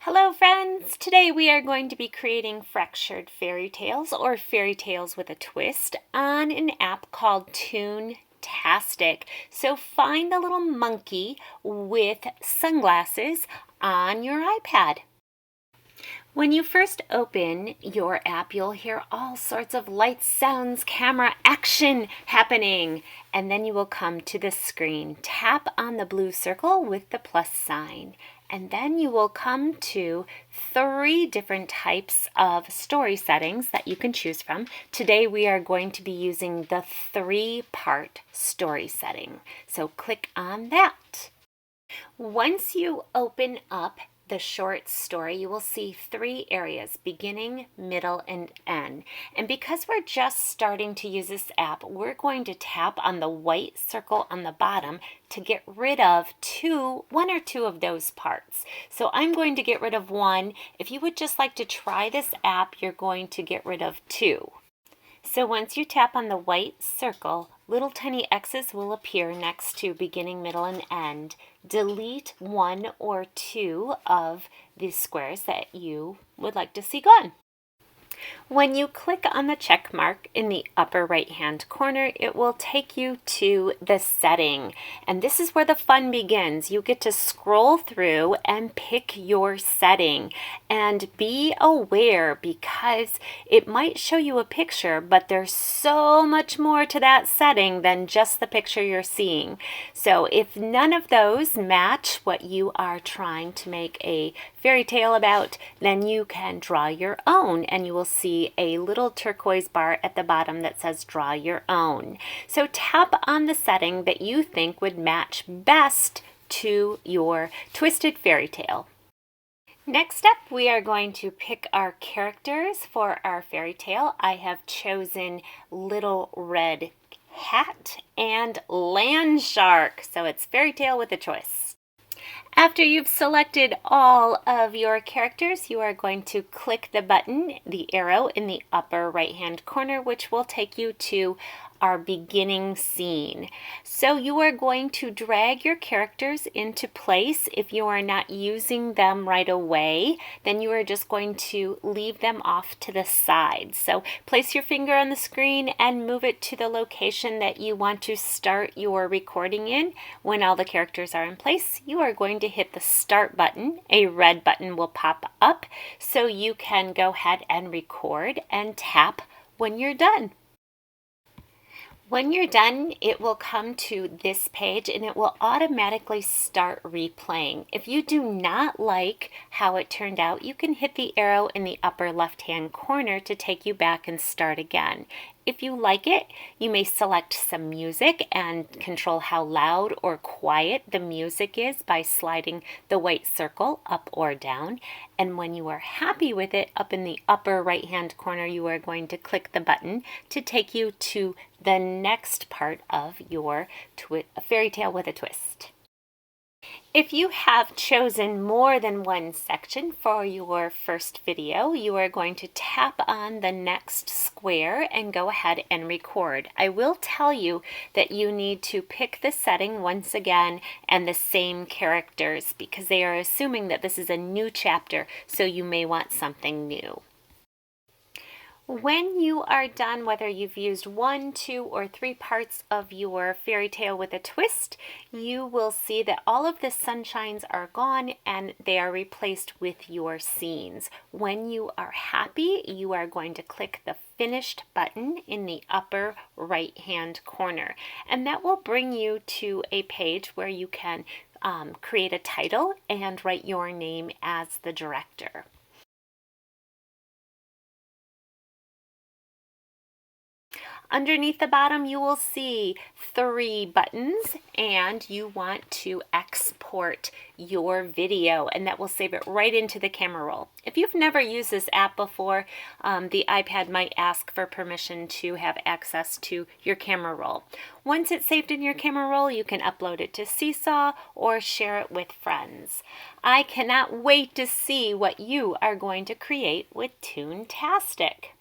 Hello friends! Today we are going to be creating fractured fairy tales or fairy tales with a twist on an app called Toontastic. So find a little monkey with sunglasses on your iPad. When you first open your app, you'll hear all sorts of lights, sounds, camera, action happening. And then you will come to the screen. Tap on the blue circle with the plus sign. And then you will come to 3 different types of story settings that you can choose from. Today we are going to be using the 3-part story setting. So click on that. Once you open up the short story, you will see 3 areas: beginning, middle, and end. And because we're just starting to use this app, we're going to tap on the white circle on the bottom to get rid of 1 or 2 of those parts. So I'm going to get rid of 1. If you would just like to try this app, you're going to get rid of 2. So once you tap on the white circle, little tiny X's will appear next to beginning, middle, and end. Delete 1 or 2 of the squares that you would like to see gone. When you click on the check mark in the upper right hand corner, it will take you to the setting. And this is where the fun begins. You get to scroll through and pick your setting. And be aware, because it might show you a picture, but there's so much more to that setting than just the picture you're seeing. So if none of those match what you are trying to make a fairy tale about, then you can draw your own, and you will see a little turquoise bar at the bottom that says draw your own. So tap on the setting that you think would match best to your twisted fairy tale. Next up, we are going to pick our characters for our fairy tale. I have chosen Little Red Hat and Land Shark, so it's fairy tale with a twist. After you've selected all of your characters, you are going to click the button, the arrow in the upper right-hand corner, which will take you to our beginning scene. So you are going to drag your characters into place. If you are not using them right away, then you are just going to leave them off to the side. So place your finger on the screen and move it to the location that you want to start your recording in. When all the characters are in place, you are going to hit the start button. A red button will pop up so you can go ahead and record and tap when you're done. When you're done, it will come to this page and it will automatically start replaying. If you do not like how it turned out, you can hit the arrow in the upper left-hand corner to take you back and start again. If you like it, you may select some music and control how loud or quiet the music is by sliding the white circle up or down. And when you are happy with it, up in the upper right-hand corner, you are going to click the button to take you to the next part of your fairy tale with a twist. If you have chosen more than one section for your first video, you are going to tap on the next square and go ahead and record. I will tell you that you need to pick the setting once again and the same characters because they are assuming that this is a new chapter, so you may want something new. When you are done, whether you've used 1, 2, or 3 parts of your fairy tale with a twist, you will see that all of the sunshines are gone and they are replaced with your scenes. When you are happy, you are going to click the finished button in the upper right-hand corner, and that will bring you to a page where you can create a title and write your name as the director. Underneath the bottom, you will see 3 buttons, and you want to export your video, and that will save it right into the camera roll. If you've never used this app before, the iPad might ask for permission to have access to your camera roll. Once it's saved in your camera roll, you can upload it to Seesaw or share it with friends. I cannot wait to see what you are going to create with Toontastic.